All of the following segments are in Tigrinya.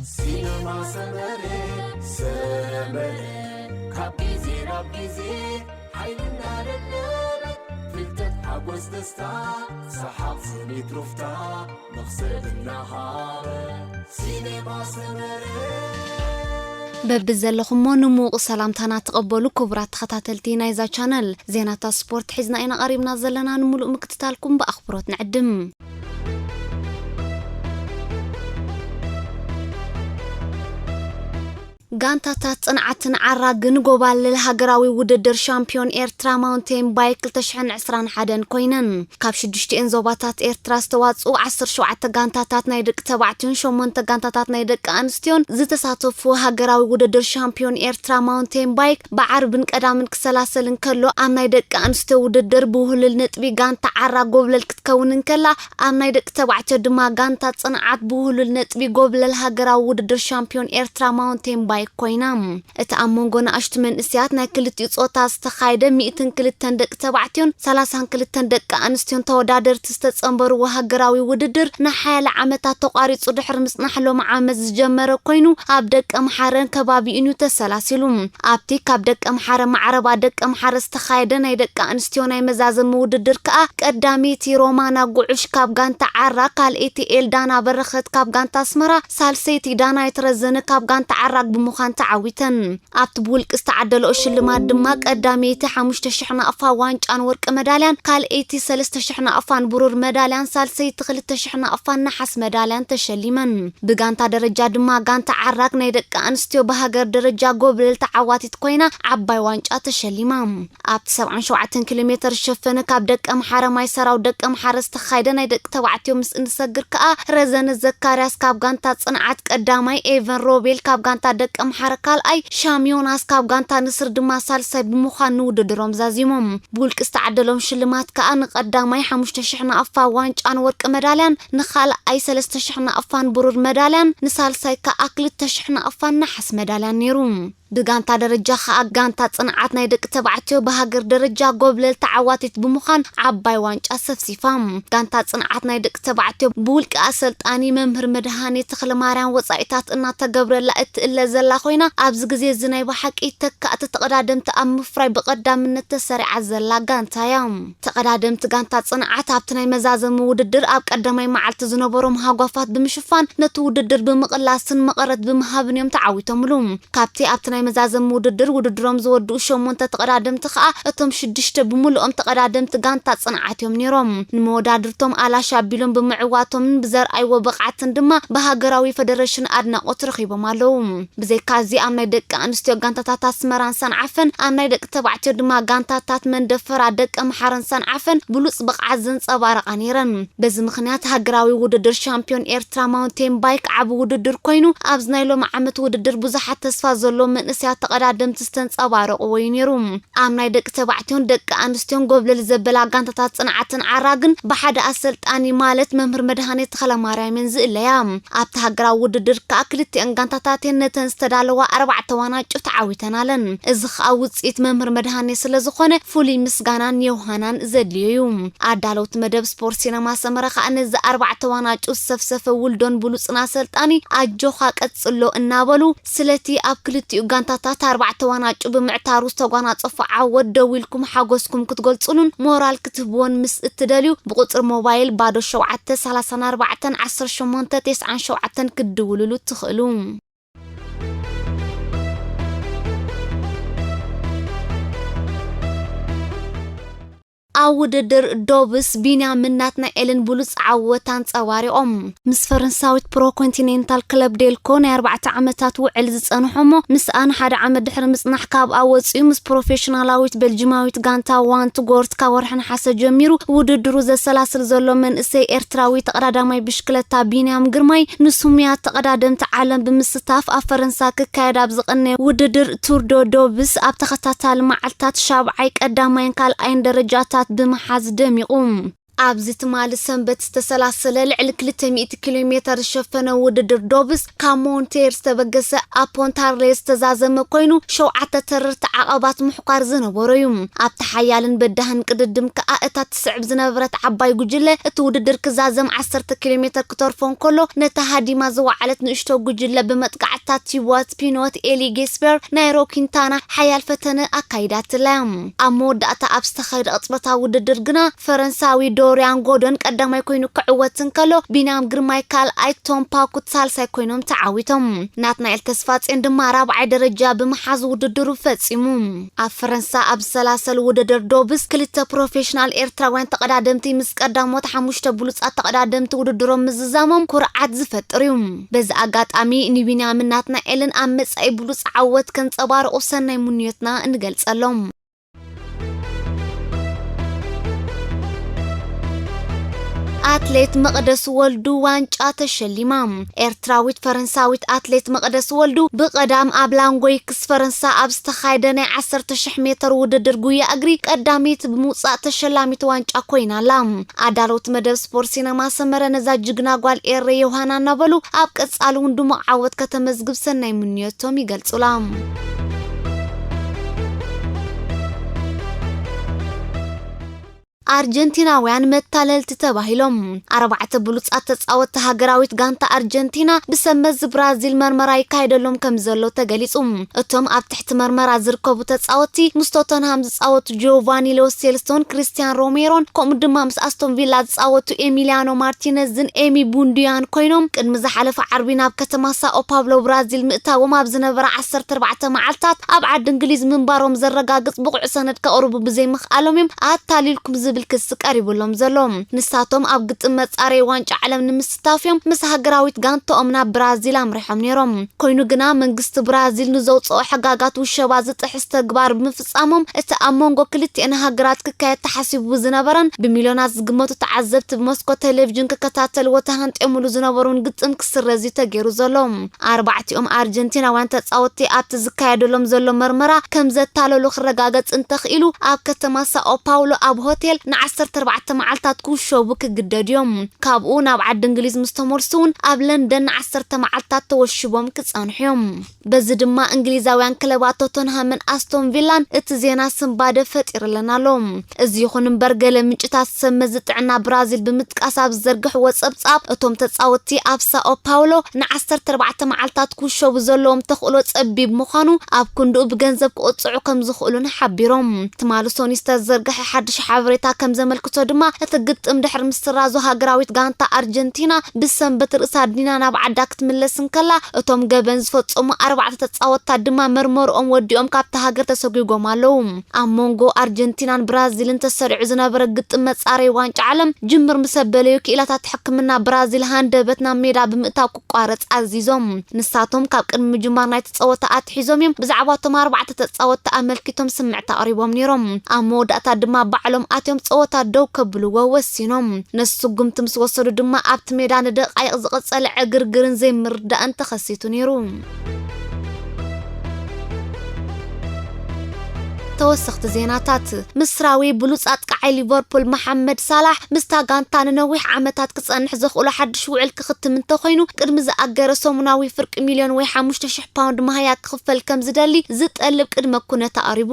سينما سمري كابيزي رابيزي حيلنا للنار فلتت حقوز دستا سحاب سنيت رفتا نغسل النهار سينما سمري ببزلخم نموق سلامتنا تقبلوا كبرات خطاتلتي نايزا channel زينات سبورت حزنا اينا قريبنا زلنا نملؤ مكتتالكم بأخبروت نعدم ጋንታታት ጽንዓትን ዓራግን ጎባል ለሃገራዊ ውድድር ሻምፒዮን ኤርትራ ማውንቴን ባይክ 2021 ኮይነን ካብ 6 ዞባታት ኤርትራ ዝተዋጽኡ 17 ጋንታታት ናይ ደቂ ተባዕትዮን 8 ጋንታታት ናይ ደቂ ኣንስትዮን ዝተሳተፉ ሃገራዊ ውድድር ሻምፒዮን ኤርትራ ማውንቴን ባይክ በዓርብን ቀዳምን ክሰላሰልን ከሎ ኣብ ናይ ደቂ ኣንስትዮ ውድድር ብውህልል ነጥቢ ጋንታ ዓራግ ጎብለል ክትከውንን ከላ ኣብ ናይ ደቂ ተባዕትዮ ድማ ጋንታ ጽንዓት ብውህልል ነጥቢ ጎብለል ሃገራዊ ውድድር ሻምፒዮን ኤርትራ ማውንቴን ባይክ ኮይናም እቲ ኣሞንጎና ኣሽትመን እስያት ናይ ክልቲኡ ጾታ ዝተኻይደ 102 ደቂ ተባዕትዮን 32 ደቂ ኣንስትዮን ተወዳደርቲ ዝተጸምበሩ ሃገራዊ ውድድር ንሓያለ ዓመታት ተቋሪጹ ድሕሪ ምጽናሕሎም ዓመት ዝጀመረ ኮይኑ ኣብ ደቂ ኣምሓረን ከባቢኡን ተሰላሲሉ ኣብቲ ካብ ደቂ ኣምሓረ ማዕረባ ደቂ ኣምሓረ ዝተኻይደ ናይ ደቂ ኣንስትዮ ናይ መዛዘም ውድድር ከዓ ቀዳሚት ሮማና ጉዑሽ ካብ ጋንታ ዓራ ካልኤቲ ኤልዳና በረኸት ካብ ጋንታ ኣስመራ ሳልሰይቲ ዳና የተረዘነ ካብ ጋንታ ዓራግ ብምዃን تعويتن أبت بولك استعدلوا الشلمات دما قداميتي 5000 نقفا وانجان ورق ميداليان قال 3000 نقفان برور ميداليان سالسي 3000 نقفان نحس ميداليان تشليمن بغانتا درجة دما غانتا عراق ناي دق انستيو بهاجر درجة غوبلل تعواتيت كوينا عباي وانجا تشليمام أبت 77 كيلومتر شفنه كاب دق امحاره ماي سراو دق امحاره استخايده ناي دق تبعتيو مس انسغر كا رزن زكارياس كاب غانتا صنعت قداماي ايفن روبيل كاب غانتا دق حركال أي شاميوناس كاب غانتا نصر دما سالساي بمخان نوددروم زازيموم بولك استعدلهم شلمات كأن قداماي 5000 نقفا وانجان ورق ميداليان نخال أي 3000 نقفان برور ميداليان نسالساي كأكل 3000 نقفان نحس ميداليان نيروم بغانتا درجة خا غانتا صنعات ناي دق تبعتيو بهاجر درجة غوبلل تعواتيت بمخان عباي وانجا سفسيفام غانتا صنعات ناي دق تبعتيو بولك اسلطاني ممهر مدهاني تخل ماريان وصايتات እና ተገብረላ እትእለ ዘላ ኮይና ኣብዚ ግዜ ዝናይ በሐቂ ተካእተ ተቀዳደምቲ ኣብ ምፍራይ በቀዳምነት ተሰሪዓ ዘላ ጋንታያ ተቀዳደምቲ ጋንታ ጽንዓት ኣብቲ ናይ መዛዘም ውድድር ኣብ ቀዳማይ መዓልቲ ዝነበሮም ሃጓፋት ብምሽፋን ነቲ ውድድር ብምቅላስን መቀረት ብምሃብንዮም ተዓዊቶምሉ ካብቲ ኣብቲ ናይ መዛዘም ውድድሮም ዝወድኡ 8 ተቀዳደምቲ ከዓ እቶም 6 ብምሉኦም ተቀዳደምቲ ጋንታ ጽንዓት እዮም ነይሮም ንመወዳድርቶም ኣላሻ ቢሎም ብምዕዋቶምን ብዘርኣይዎ ብቕዓትን ድማ በሃገራዊ ፌደሬሽን ኣድናቆት ረኺቦም ኣለው بزيكازي أم نيدك أنستيو غانتاتات أسمران سنعفن أم نيدك تبعتيو دما غانتاتات من دفر عدك أم حرن سنعفن بلوس بقعزن صبارق عنيرن بز مخنيات هاقراوي وددر شامبيون إيرترا ماونتين بايك عبو وددر كوينو أبزنايلو معامت وددر بزحات تسفازلو من نسيات تقدادم تستن صبارق وينيروم أم نيدك تبعتيون دك أنستيون قبل الزبلا غانتاتات صنعاتن عراقن بحد أسلت أني مالت ممهر مدهاني تخلا ماريا من زئليام أبت هاقراو وددر كأكلتي أنغانتاتاتين نتن استدالوا 4 تواناچو تعويتنالن እዚ خاوጽيت ممهر مدهاني ስለዝኾነ فولي مسغانان يوهانان زدليو አዳሎት መደብ ስፖርት ሲነማ ሰመራ ከነዚ 4 تواناچو ሰፍሰፈ ውልዶን ብሉጽና ሰልጣኒ አጆኻ ቀጽሎ እናበሉ ስለቲ ኣብ ክልቲኡ ጋንታታት 4 تواناچو ብምዕታሩ ዝተጓናጸፉ ዓወት ደዊልኩም ሓጎስኩም ክትገልጹሉን ሞራል ክትህብዎን ምስ እትደልዩ ብቁጽር ሞባይል ባዶ 734 18 97 ክድውሉሉ ትኽእሉ አውድድር ዶብስ ቢንያምናትና ኤለን ቡሉጽ ዓወታን ጸዋሪኦም ምስ ፈረንሳዊት ፕሮ ኮንቲኔንታል ክለብ ዴልኮ ናይ 4 ዓመታት ውዕል ዝጸንሖሞ ምስ ኣን ሓደ ዓመት ድሕሪ ምጽናሕ ካብ ኣወጽዩ ምስ ፕሮፌሽናላዊት ቤልጂማዊት ጋንታ ዋንት ጎርት ካብ ወርሕን ሓሰ ጀሚሩ ውድድሩ ዘሰላስል ዘሎ መንእሰይ ኤርትራዊ ተቀዳዳማይ ብሽክለታ ቢንያም ግርማይ ንሱምያ ተቀዳደምቲ ዓለም ብምስታፍ ኣብ ፈረንሳ ክካየድ ኣብ ዝቐነየ ውድድር ቱር ዶ ዶብስ ኣብ ተኸታታሊ መዓልታት ሻብዓይ ቀዳማይን ካልኣይን ደረጃታት بمحاز دميقوم ኣብዚ ትማል ሰንበት ዝተሰላሰለ ልዕሊ 200 ኪሎሜተር ዝሸፈነ ውድድር ዶብስ ካብ ሞንቴር ዝተበገሰ ኣፖንታርሌ ዝተዛዘመ ኮይኑ 7 ተረርቲ ዓቐባት ምሕቋር ዝነበሩ እዩ ኣብቲ ሓያልን በዳህን ቅድድም ከዓ እታ ትስዕብ ዝነበረት ዓባይ ጉጅለ እቲ ውድድር ክዛዘም 10 ኪሎሜተር ክተርፎን ከሎ ነታ ሃዲማ ዝወዓለት ንእሽቶ ጉጅለ በመጥቃዕታት ቲዋት ፒኖት ኤሊ ጌስፐር ናይ ሮኪንታና ሓያል ፈተነ ኣካይዳትላ ኣብ መወዳእታ ኣብ ዝተኻየደ ቅጽበታዊ ውድድር ግና ፈረንሳዊ ዶሪያን ጎዶን ቀዳማይ ኮይኑ ክዕወትን ከሎ ቢናም ግርማይ ካልኣይ ቶም ፓኩት ሳልሳይ ኮይኖም ተዓዊቶም ናትናኤል ተስፋጽን ድማ 4ይ ደረጃ ብምሓዝ ውድድሩ ፈጺሙ ኣብ ፈረንሳ ኣብ ሰላሰል ውድድር ዶብስ ክልተ ፕሮፌሽናል ኤርትራውያን ተቀዳደምቲ ምስ ቀዳሞት 5 ብሉጻት ተቀዳደምቲ ውድድሮም ምዝዛሞም ኩርዓት ዝፈጥር እዩ በዚ ኣጋጣሚ ንቢናም ናትናኤልን ኣብ መጻኢ ብሉጽ ዓወት ከንጸባርቑ ሰናይ ሙንየትና እንገልጸሎም አትሌት መቅደስ ወልዱ ዋንጫ ተሸሊማ ኤርትራዊት ፈረንሳዊት አትሌት መቅደስ ወልዱ በቀዳም ኣብ ላንጎይክስ ፈረንሳ ኣብ ዝተኻየደ ናይ 10,000 ሜትር ውድድር ጉያ እግሪ ቀዳሚት ብምውጻእ ተሸላሚት ዋንጫ ኮይናላ ኣዳሎት መደብ ስፖርት ሲነማ ሰመረ ነዛ ጅግና ጓል ኤረ ዮሃና ነበሉ ኣብ ቀጻሉ ድሙቕ ዓወት ከተመዝግብ ሰናይ ምንየቶም ይገልጹላ አርጀንቲናውያን መታለልቲ ተባሂሎም 4 ብሉጻት ተጻወት ሃገራዊት ጋንታ አርጀንቲና ብሰመዝ ብራዚል መርመራ ይካይደሎም ከም ዘሎ ተገሊጹ እቶም ኣብ ትሕቲ መርመራ ዝርከቡ ተጻወቲ ሙስቶተንሃም ዝጻወቱ ጆቫኒ ሎሴልሶን ክሪስቲያን ሮሜሮን ከም ድማ ምስ አስቶን ቪላ ዝጻወቱ ኤሚሊያኖ ማርቲኔዝን ኤሚ ቡንዲያን ኮይኖም ቅድሚ ዝሓለፈ ዓርቢ ናብ ከተማ ሳኦ ፓውሎ ብራዚል ምእታዎም ኣብ ዝነበረ 14 መዓልታት ኣብ ዓዲ እንግሊዝ ምንባሮም ዘረጋግጽ ብቁዕ ሰነድ ከቅርቡ ብዘይ ምኽኣሎም ኣታሊልኩም ዝብል ክስ ቀሪብሎም ዘሎም ንሳቶም ኣብ ግጥም መጻረይ ዋንጫ ዓለም ንምስታፍዮም ምስ ሃገራዊት ጋንታኦም ናብ ብራዚል ኣምሪሖም ነይሮም ኮይኑ ግና መንግስቲ ብራዚል ንዘውጽኦ ሕጋጋት ውሸባ ዝጥሕስ ተግባር ብምፍጻሞም እቲ ኣብ መንጎ ክልቲአን ሃገራት ክካየድ ተሓሲቡ ዝነበረን ብሚልዮናት ዝግመቱ ተዓዘብቲ ብመስኮት ቴሌቪዥን ክከታተልዎ ተሃንጢሙሉ ዝነበሩን ግጥም ክስረዚ ተገይሩ ዘሎም ኣርባዕቲኦም አርጀንቲናውያን ተጻወቲ ኣብቲ ዝካየደሎም ዘሎ መርመራ ከም ዘታለሉ ክረጋገጽ እንተኽኢሉ ኣብ ከተማ ሳኦ ፓውሎ ኣብ ሆቴል ን14 መዓልታት ኩሸቡ ክግደድዮም ካብኡ ናብ ዓዲ እንግሊዝ ምስተመርሱን ኣብ ለንደን 10 መዓልታት ተወሽቦም ክጸንሕዮም በዚ ድማ እንግሊዛውያን ክለባት ቶተንሃምን አስቶን ቪላን እቲ ዜና ስንባደ ፈጢርለናሎም እዚ ይኹን እምበር ገለ ምንጭታት ሰመዝ ጥዕና ብራዚል ብምጥቃስ ኣብ ዘርግሕ ወጸብጻብ እቶም ተጻወቲ ኣብ ሳኦ ፓውሎ ን14 መዓልታት ኩሸቡ ዘለዎም ተኽእሎ ጸቢብ ምዃኑ ኣብ ክንዱ ብገንዘብ ክቆጽዑ ከም ዝኽእሉን ሓቢሮም ትማልሶኒ ዝተዘርግሕ ሓድሽ ሓበሬታ ከም ዘመልክቶ ድማ እቲ ግጥም ድሕር ምስራዙ ሃገራዊት ጋንታ አርጀንቲና ብሰንበት ርእሳ ዲና ናብ ዓዳ ክትምለስን ከላ እቶም ገበን ዝፈጸሙ 4 ተጻወታት ድማ መርመሮኦም ወዲኦም ካብቲ ሃገር ተሰጊጎም ኣለው ኣብ ሞንጎ አርጀንቲናን ብራዚልን ተሰሪዑ ዝነበረ ግጥም መጻረይ ዋንጫ ዓለም ጅምር ምሰበለዩ ክኢላታት ሕክምና ብራዚል ሃንደበት ናብ ሜዳ ብምእታው ክቋረጽ ኣዚዞም ንሳቶም ካብ ቅድሚ ምጅማር ናይ ተጻወታ ኣትሒዞም እዮም ብዛዕባ እቶም 4 ተጻወታ ኣመልኪቶም ስምዕታ ቀሪቦም ነይሮም ኣብ መወዳእታ ድማ ባዕሎም ኣትዮም ጸወታ ደው ከብልዎ ወሲኖም ነሱ ጉምት ምስ ወሰዱ ድማ ኣብቲ ሜዳ ንደቃይቕ ዝቐጸለ ዕግርግርን ዘይምርዳእን ተኸሲቱ ነይሩ ተወሰኽቲ ዜናታት ምስራዊ ብሉጻት ቃዓይ ሊቨርፑል መሐመድ ሳላህ ምስታጋንታ ንነዊሕ ዓመታት ክጸንሕ ዘኽእሎ ሓድሽ ውዕል ክኽትም እንተኾይኑ ቅድሚ ዝኣገረ ሰሙናዊ ፍርቂ ሚልዮን ወይ 5,000 ፓውንድ ማህያ ክኽፈል ከም ዝደሊ ዝጠልብ ቅድመ ኩነት ኣሪቡ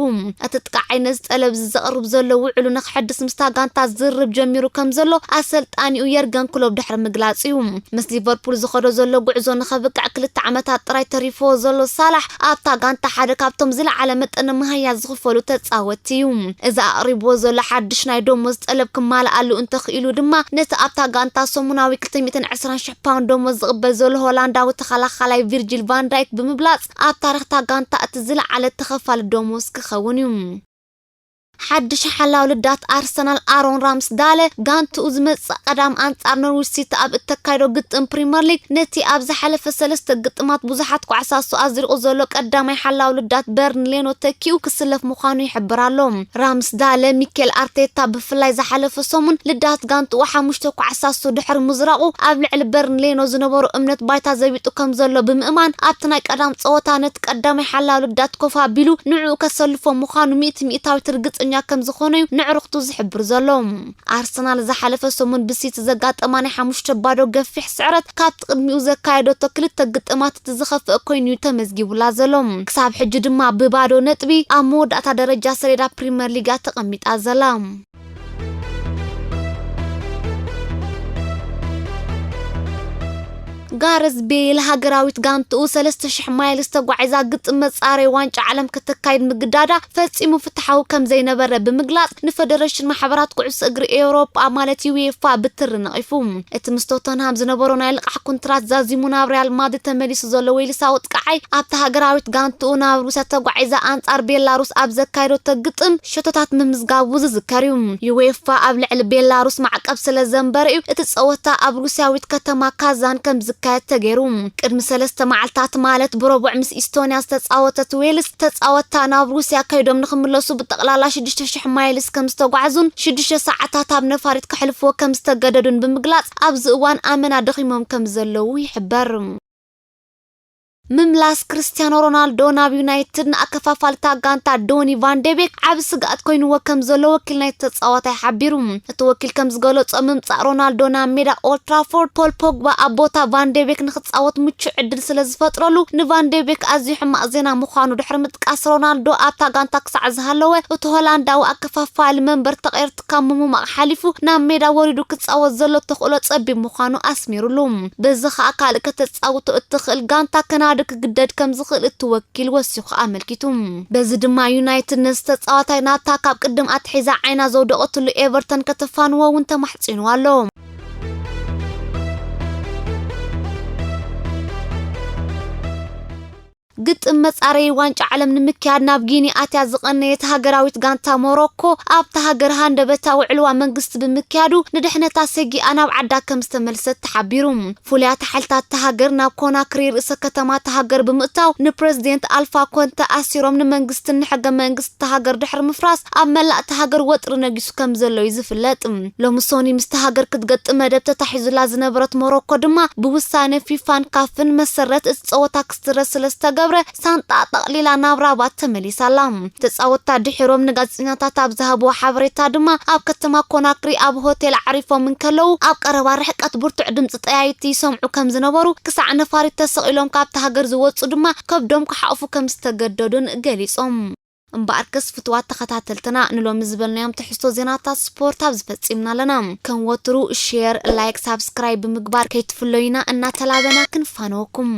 እቲ ጥቃዓይ ነዚ ጠለብ ዘቕርብ ዘሎ ውዕሉ ንኽሕድስ ምስታጋንታ ዝርብ ጀሚሩ ከም ዘሎ ኣሰልጣኒኡ የርገን ክሎብ ድሕሪ ምግላጽ እዩ ምስ ሊቨርፑል ዝኸዶ ዘሎ ጉዕዞ ንኸብቃዕ 2 ዓመታት ጥራይ ተሪፎ ዘሎ ሳላህ ኣብታ ጋንታ ሓደ ካብቶም ዝለዓለ መጠን ማህያ ዝኽፈሉ ተጻወትዩ እዛ ኣቅሪብዎ ዘሎ ሓድሽ ናይ ደሞዝ ጠለብ ክማልኣሉ እንተኽኢሉ ድማ ነቲ ኣብታ ጋንታ ሰሙናዊ 220,000 ፓውንድ ደሞዝ ዝቕበል ዘሎ ሆላንዳዊ ተኸላኻላይ ቪርጂል ቫን ዳይክ ብምብላጽ ኣብ ታሪኽታ ጋንታ እቲ ዝለዓለ ተኸፋሊ ደሞዝ ክኸውን እዩ حدش حلاو لدات أرسنال آرون رامس داله غانتو زمص قدام أنصار نورويج سيتي أب التكايدو قطم بريمير ليج نتي أب حلف سلسته قطمات بوزحات كعساسو أزرقو زلو قدامي حلاو لدات بيرنلينو تكيو كسلف مخانو يحبرالهم رامس داله ميكيل أرتيتا بفلاي زحلف سومون لدات غانتو وحمشتو كعساسو دحر مزرقو أب لعل بيرنلينو زنبرو أمنت بايتا زبيتو كم زلو بمئمان أبتناي قدام صوتا نت قدامي حلاو لدات كوفا بيلو نوعو كسلفو مخانو ميتاوي ترقص ጋዜጠኛ ከም ዝኾነ ንዕሩኽቱ ዝሕብር ዘሎ ኣርሰናል ዝሓለፈ ሰሙን ብሲቲ ዘጋጠማ ናይ 5 ባዶ ገፊሕ ስዕረት ካብ ቅድሚኡ ዘካየደቶ ክልተ ግጥማት ዝኸፍአ ኮይኑ ተመዝጊቡላ ዘሎ ክሳብ ሕጂ ድማ ብባዶ ነጥቢ ኣብ መወዳእታ ደረጃ ሰሌዳ ፕሪምየር ሊግ ተቐሚጣ ዘላ ጋርዝ ቤል ሃገራዊት ጋንቱ 3000 ማይል ዝተጓዓዛ ግጥም መጻረይ ዋንጫ ዓለም ከተካይድ ምግዳዳ ፈጺሙ ፍትሓው ከም ዘይነበረ ብምግላጽ ንፌደሬሽን ማሕበራት ኩዕሶ እግሪ ኤውሮጳ ማለት ዩኤፋ ብትር ነቂፉ እቲ ምስ ቶተንሃም ዝነበሮ ናይ ልቃሕ ኮንትራት ዛዚሙ ናብ ሪያል ማድሪድ ተመሊሱ ዘሎ ወይልሳው ጥቃዓይ ኣብታ ሃገራዊት ጋንቱ ናብ ሩስያ ተጓዒዛ አንጻር ቤላሩስ ኣብ ዘካይዶቶ ግጥም ሸቶታት ምምዝጋቡ ዝዝከር እዩ ዩኤፋ ኣብ ልዕሊ ቤላሩስ ማዕቀብ ስለ ዘንበረ እዩ እቲ ጸወታ ኣብ ሩስያዊት ከተማ ካዛን ከም ተገይሩ ቅድሚ 3 መዓልታት ማለት ብረቡዕ ምስ ኢስቶንያ ዝተጻወተት ዌልስ ተጻወታ ናብ ሩስያ ከይዶም ንኽምለሱ ብጠቕላላ 6000 ማይልስ ከም ዝተጓዓዙን 6 ሰዓታት ኣብ ነፋሪት ክሕልፍዎ ከም ዝተገደዱን ብምግላጽ ኣብዚ እዋን ኣመና ደኺሞም ከም ዘለዉ ይሕበር ምምላስ ክርስቲያኖ ሮናልዶ ናብ ዩናይትድ ንኣከፋፋልታ ጋንታ ዶኒ ቫን ደ ቤክ ዓብ ስጋት ኮይኑዎ ከም ዘሎ ወኪል ናይ ተጻዋታይ ሓቢሩ እቲ ወኪል ከም ዝገለጾ ምምጻእ ሮናልዶ ናብ ሜዳ ኦልድ ትራፎርድ ፖል ፖግባ ኣብ ቦታ ቫን ደ ቤክ ንኽጻወት ምቹእ ዕድል ስለ ዝፈጥረሉ ንቫን ደ ቤክ ኣዝዩ ሕማቕ ዜና ምዃኑ ድሕሪ ምጥቃስ ሮናልዶ ኣብታ ጋንታ ክሳዕ ዝሃለወ እቲ ሆላንዳዊ ኣከፋፋሊ መንበር ተቐይርት ካብ ምሙማቕ ሓሊፉ ናብ ሜዳ ወሪዱ ክጻወት ዘሎ ተኽእሎ ጸቢብ ምዃኑ ኣስሚሩሉ በዚ ኸኣ ካልእ ከተጻውቱ እትኽእል ጋንታ ከናዳ ክግደድ ከም ዝኽእል እትወኪል ወሲኹ ኣመልኪቱ በዚ ድማ ዩናይትድ ንዝተጻዋታይ ናታ ካብ ቅድም ኣትሒዛ ዓይና ዘውደቐትሉ ኤቨርተን ከተፋንዎ እውን ተማሕጺኑ ኣሎ ግጥም መጻረይ ዋንጫ ዓለም ንምክያድ ናብ ጊኒ ኣትያ ዝቐነየት ሃገራዊት ጋንታ ሞሮኮ ኣብታ ሃገር ሃንደበታ ውዕልዋ መንግስቲ ብምክያዱ ንድሕነታ ሰጊኣ ናብ ዓዳ ከም ዝተመልሰት ተሓቢሩ ፍሉያት ሓይልታት ሃገር ናብ ኮናክሪ ርእሰ ከተማ ሃገር ብምእታው ንፕሬዝደንት ኣልፋ ኮንተ ኣሲሮም ንመንግስትን ንሕገ መንግስቲ ሃገር ድሕሪ ምፍራስ ኣብ መላእቲ ሃገር ወጥሪ ነጊሱ ከም ዘሎ ይዝፍለጥ ሎሚ ሶኒ ምስ ሃገር ክትገጥም መደብ ተታሒዙላ ዝነበረት ሞሮኮ ድማ ብውሳነ ፊፋን ካፍን መሰረት እጽወታ ክስትረስ ስለዝተገብረ ሳንጣ ጠቕሊላ ናብ ራባት ተመሊሳላ ተጻወታ ድሕሮም ንጋዜጠኛታት ኣብ ዝሃብዎ ሓበሬታ ድማ ኣብ ከተማ ኮናክሪ ኣብ ሆቴል ዓሪፎም እንከለው ኣብ ቀረባ ርሕቀት ብርቱዕ ድምፂ ጠያይቲ ይሰምዑ ከም ዝነበሩ ክሳዕ ነፋሪት ተሰቂሎም ካብታ ሃገር ዝወፁ ድማ ከብዶም ክሓቅፉ ከም ዝተገደዱን ገሊጾም እምበኣርከስ ፍትዋት ተኸታተልትና ንሎሚ ዝበልናዮም ትሕዝቶ ዜናታት ስፖርት ኣብ ዝፈጺምና ኣለና ከም ወትሩ ሼር ላይክ ሳብስክራይብ ብምግባር ከይትፍለዩና እናተላበና ክንፋነወኩም